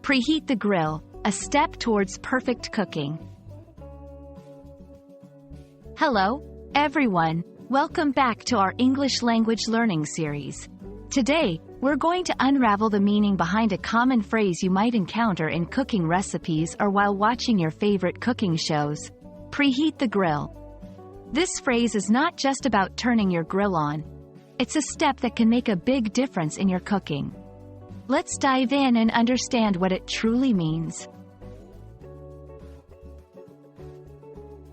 Preheat the grill, a step towards perfect cooking. Hello, everyone. Welcome back to our English language learning series. Today, we're going to unravel the meaning behind a common phrase you might encounter in cooking recipes or while watching your favorite cooking shows. Preheat the grill. This phrase is not just about turning your grill on. It's a step that can make a big difference in your cooking. Let's dive in and understand what it truly means.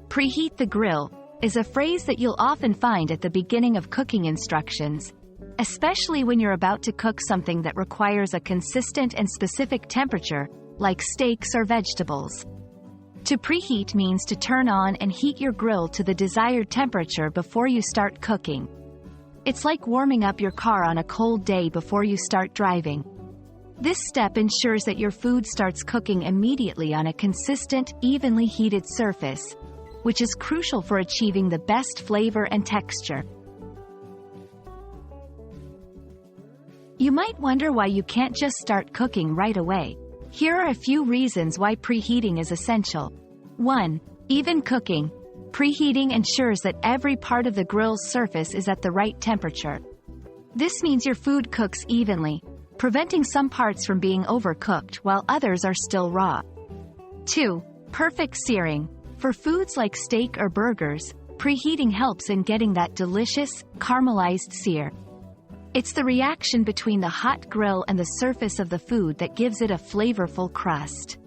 Preheat the grill is a phrase that you'll often find at the beginning of cooking instructions, especially when you're about to cook something that requires a consistent and specific temperature, like steaks or vegetables. To preheat means to turn on and heat your grill to the desired temperature before you start cooking. It's like warming up your car on a cold day before you start driving. This step ensures that your food starts cooking immediately on a consistent, evenly heated surface, which is crucial for achieving the best flavor and texture. You might wonder why you can't just start cooking right away. Here are a few reasons why preheating is essential. 1. Even cooking. Preheating ensures that every part of the grill's surface is at the right temperature. This means your food cooks evenly, preventing some parts from being overcooked while others are still raw. 2. Perfect searing. For foods like steak or burgers, preheating helps in getting that delicious, caramelized sear. It's the reaction between the hot grill and the surface of the food that gives it a flavorful crust.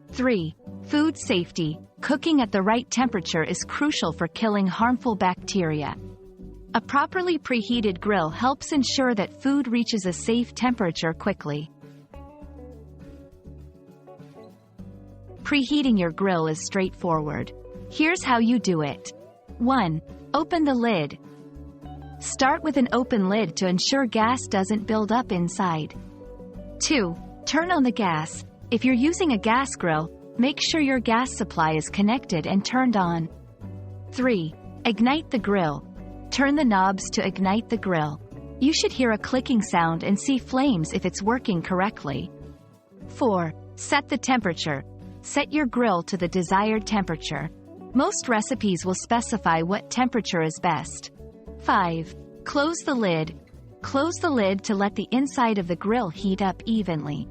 3. Food safety. Cooking at the right temperature is crucial for killing harmful bacteria. A properly preheated grill helps ensure that food reaches a safe temperature quickly. Preheating your grill is straightforward. Here's how you do it. 1. Open the lid. Start with an open lid to ensure gas doesn't build up inside. 2. Turn on the gas. If you're using a gas grill, make sure your gas supply is connected and turned on. 3. Ignite the grill. Turn the knobs to ignite the grill. You should hear a clicking sound and see flames if it's working correctly. 4. Set the temperature. Set your grill to the desired temperature. Most recipes will specify what temperature is best. 5. Close the lid. Close the lid to let the inside of the grill heat up evenly.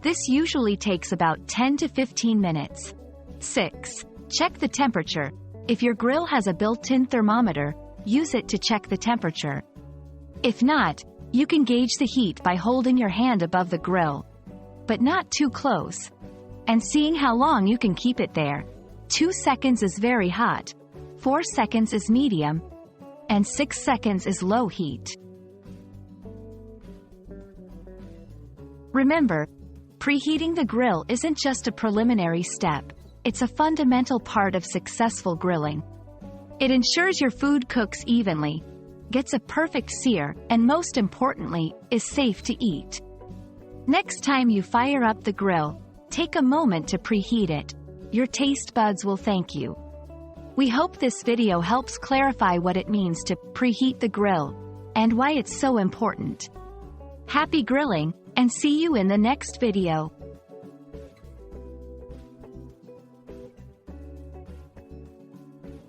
This usually takes about 10 to 15 minutes. 6. Check the temperature. If your grill has a built-in thermometer, use it to check the temperature. If not, you can gauge the heat by holding your hand above the grill, but not too close, and seeing how long you can keep it there. 2 seconds is very hot, 4 seconds is medium, and 6 seconds is low heat. Remember, preheating the grill isn't just a preliminary step, it's a fundamental part of successful grilling. It ensures your food cooks evenly, gets a perfect sear, and most importantly, is safe to eat. Next time you fire up the grill, take a moment to preheat it. Your taste buds will thank you. We hope this video helps clarify what it means to preheat the grill and why it's so important. Happy grilling, and see you in the next video.